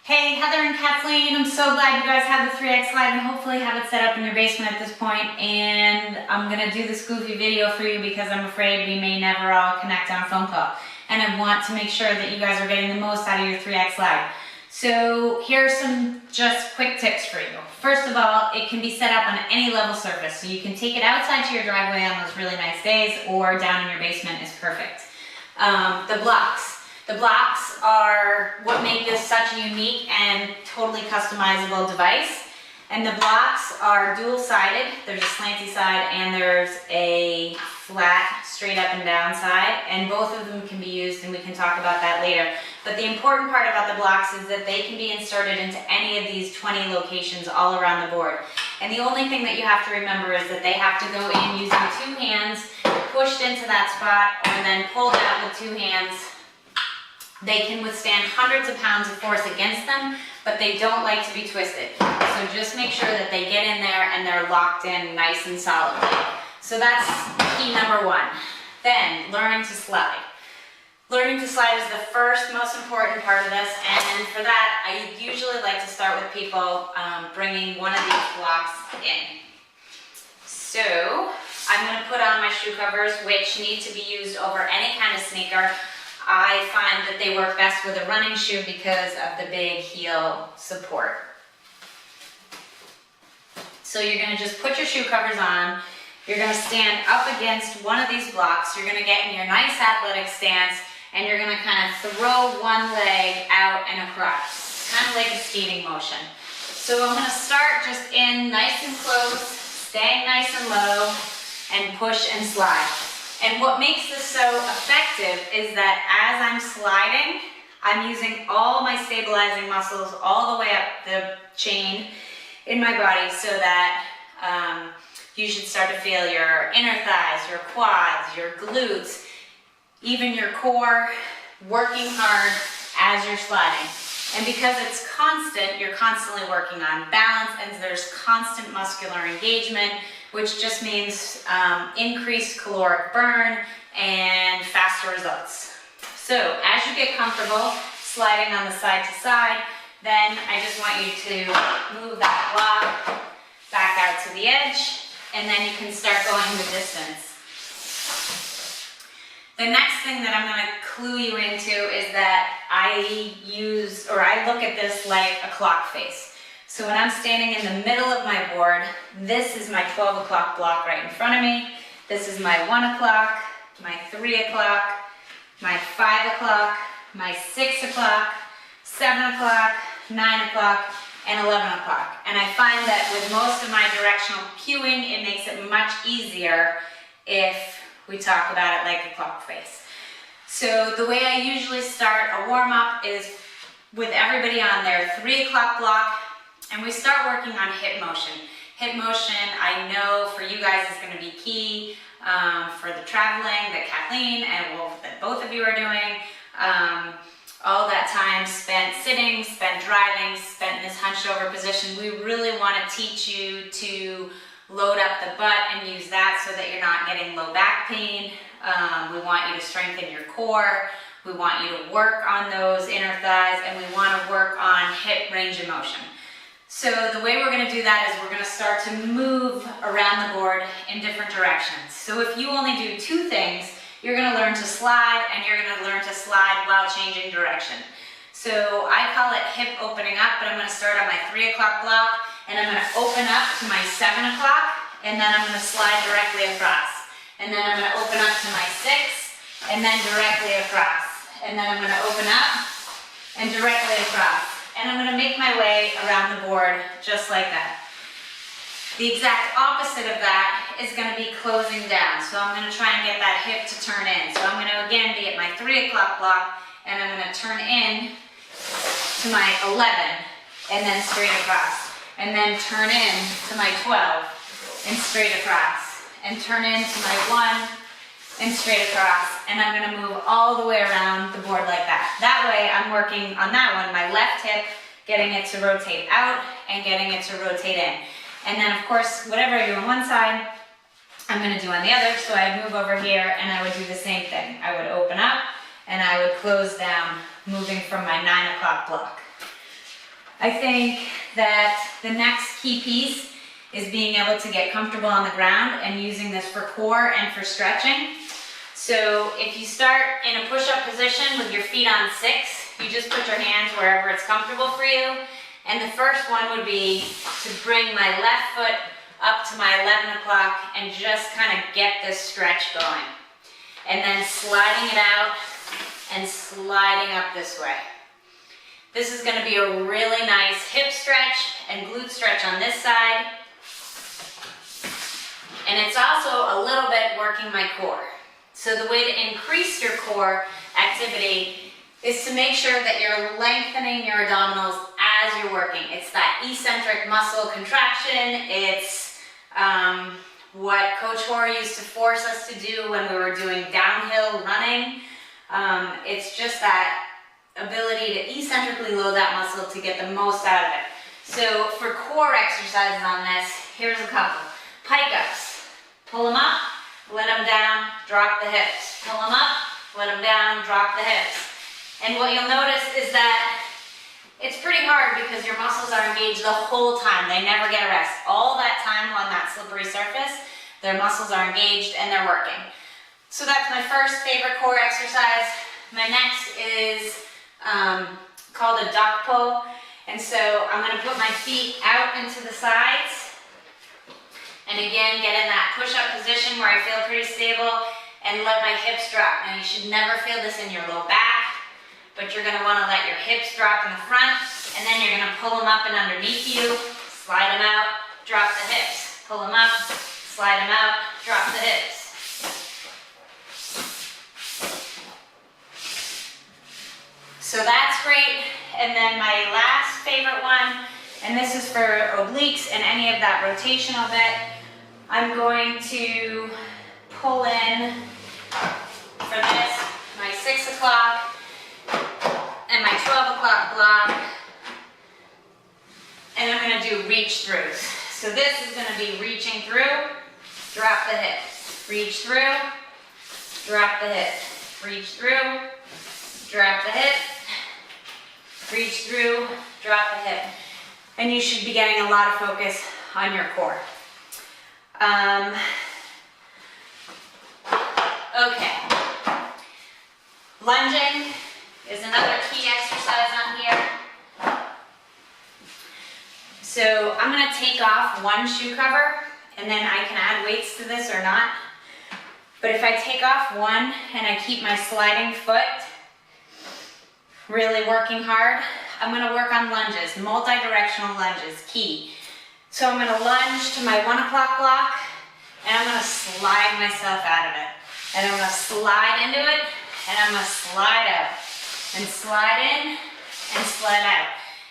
Hey, Heather and Kathleen, I'm so glad you guys have the 3X slide and hopefully have it set up in your basement at this point. And I'm gonna do this goofy video for you because I'm afraid we may never all connect on a phone call. And I want to make sure that you guys are getting the most out of your 3X slide. So here's some just quick tips for you. First of all, it can be set up on any level surface. So you can take it outside to your driveway on those really nice days, or down in your basement is perfect. The blocks. The blocks are what make this such a unique and totally customizable device. And the blocks are dual-sided. There's a slanty side and there's a flat, straight up and down side. And both of them can be used, and we can talk about that later. But the important part about the blocks is that they can be inserted into any of these 20 locations all around the board. And the only thing that you have to remember is that they have to go in using two hands, pushed into that spot, and then pulled out with two hands. They can withstand hundreds of pounds of force against them, but they don't like to be twisted. So just make sure that they get in there and they're locked in nice and solidly. So that's key number one. Then, learning to slide. Learning to slide is the first most important part of this, and for that, I usually like to start with people bringing one of these blocks in. So, I'm going to put on my shoe covers, which need to be used over any kind of sneaker. I find that they work best with a running shoe because of the big heel support. So you're going to just put your shoe covers on. You're going to stand up against one of these blocks. You're going to get in your nice athletic stance, and you're going to kind of throw one leg out and across, kind of like a skating motion. So I'm going to start just in nice and close, staying nice and low, and push and slide. And what makes this so effective is that as I'm sliding, I'm using all my stabilizing muscles all the way up the chain in my body, so that you should start to feel your inner thighs, your quads, your glutes, even your core working hard as you're sliding. And because it's constant, you're constantly working on balance, and there's constant muscular engagement, which just means increased caloric burn and faster results. So as you get comfortable sliding on the side to side, then I just want you to move that block back out to the edge, and then you can start going the distance. The next thing that I'm going to clue you into is that I look at this like a clock face. So when I'm standing in the middle of my board, this is my 12 o'clock block right in front of me. This is my 1 o'clock, my 3 o'clock, my 5 o'clock, my 6 o'clock, 7 o'clock, 9 o'clock, and 11 o'clock. And I find that with most of my directional cueing, it makes it much easier if we talk about it like a clock face. So the way I usually start a warm-up is with everybody on their 3 o'clock block, and we start working on hip motion. Hip motion, I know for you guys is going to be key for the traveling that Kathleen and that both of you are doing. All that time spent sitting, spent driving, spent in this hunched over position. We really want to teach you to load up the butt and use that so that you're not getting low back pain. We want you to strengthen your core. We want you to work on those inner thighs, and we want to work on hip range of motion. So the way we're going to do that is we're going to start to move around the board in different directions. So if you only do two things, you're going to learn to slide, and you're going to learn to slide while changing direction. So I call it hip opening up, but I'm going to start on my 3 o'clock block, and I'm going to open up to my 7 o'clock, and then I'm going to slide directly across. And then I'm going to open up to my 6, and then directly across. And then I'm going to open up and directly across. And I'm going to make my way around the board just like that. The exact opposite of that is going to be closing down. So I'm going to try and get that hip to turn in. So I'm going to again be at my 3 o'clock block, and I'm going to turn in to my 11 and then straight across. And then turn in to my 12 and straight across. And turn in to my 1 and straight across. And I'm going to move all the way around the board like that. That way I'm working on that one, my left hip, getting it to rotate out and getting it to rotate in. And then of course, whatever I do on one side, I'm going to do on the other. So I'd move over here and I would do the same thing. I would open up and I would close down, moving from my 9 o'clock block. I think that the next key piece is being able to get comfortable on the ground and using this for core and for stretching. So if you start in a push-up position with your feet on 6, you just put your hands wherever it's comfortable for you. And the first one would be to bring my left foot up to my 11 o'clock and just kind of get this stretch going. And then sliding it out and sliding up this way. This is going to be a really nice hip stretch and glute stretch on this side. And it's also a little bit working my core. So the way to increase your core activity is to make sure that you're lengthening your abdominals as you're working. It's that eccentric muscle contraction. It's what Coach Hoare used to force us to do when we were doing downhill running. It's just that ability to eccentrically load that muscle to get the most out of it. So for core exercises on this, here's a couple. Pike ups. Pull them up, let them down, drop the hips. Pull them up, let them down, drop the hips. And what you'll notice is that it's pretty hard because your muscles are engaged the whole time. They never get a rest. All that time on that slippery surface, their muscles are engaged and they're working. So that's my first favorite core exercise. My next is called a duck pull. And so I'm going to put my feet out into the sides. And again, get in that push-up position where I feel pretty stable and let my hips drop. Now you should never feel this in your low back, but you're going to want to let your hips drop in the front, and then you're going to pull them up and underneath you, slide them out, drop the hips. Pull them up, slide them out, drop the hips. So that's great. And then my last favorite one, and this is for obliques and any of that rotational bit, I'm going to pull in for this my 6 o'clock and my 12 o'clock block, and I'm going to do reach throughs. So this is going to be reaching through, drop the hip, reach through, drop the hip, reach through, drop the hip, reach through, drop the hip. And you should be getting a lot of focus on your core. Okay. Lunging is another key exercise on here. So I'm going to take off one shoe cover, and then I can add weights to this or not. But if I take off one and I keep my sliding foot really working hard, I'm going to work on lunges, multi-directional lunges, key. So I'm going to lunge to my 1 o'clock block, and I'm going to slide myself out of it. And I'm going to slide into it, and I'm going to slide out, and slide in, and slide out.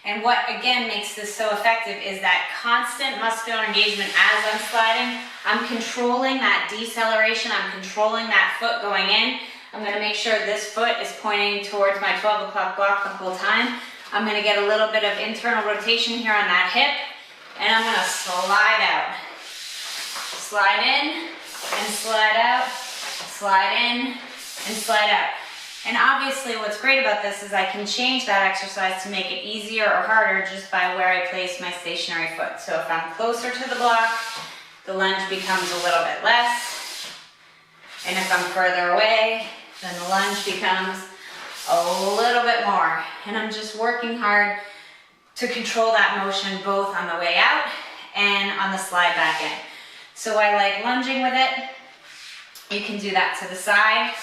And what, again, makes this so effective is that constant muscular engagement as I'm sliding. I'm controlling that deceleration. I'm controlling that foot going in. I'm going to make sure this foot is pointing towards my 12 o'clock block the whole time. I'm going to get a little bit of internal rotation here on that hip, and I'm going to slide out. Slide in and slide out, slide in and slide out. And obviously what's great about this is I can change that exercise to make it easier or harder just by where I place my stationary foot. So if I'm closer to the block, the lunge becomes a little bit less. And if I'm further away, then the lunge becomes a little bit more. And I'm just working hard to control that motion both on the way out and on the slide back in. So I like lunging with it. You can do that to the side.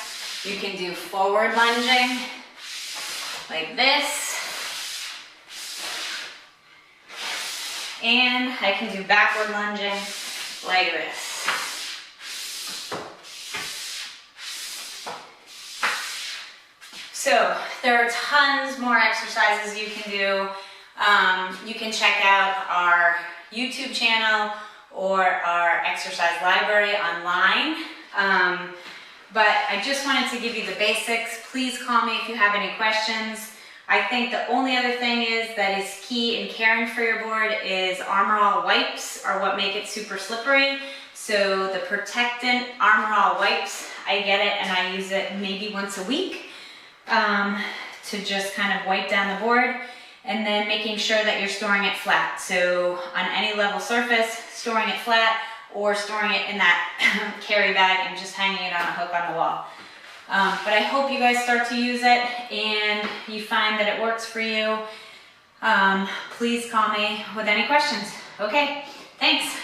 You can do forward lunging like this. And I can do backward lunging like this. So there are tons more exercises you can do. You can check out our YouTube channel or our exercise library online. But I just wanted to give you the basics. Please call me if you have any questions. I think the only other thing that is key in caring for your board is Armor All wipes are what make it super slippery. So the Protectant Armor All wipes, I get it and I use it maybe once a week to just kind of wipe down the board. and then making sure that you're storing it flat. So on any level surface, storing it flat, or storing it in that carry bag and just hanging it on a hook on the wall. But I hope you guys start to use it and you find that it works for you. Please call me with any questions. Okay, thanks.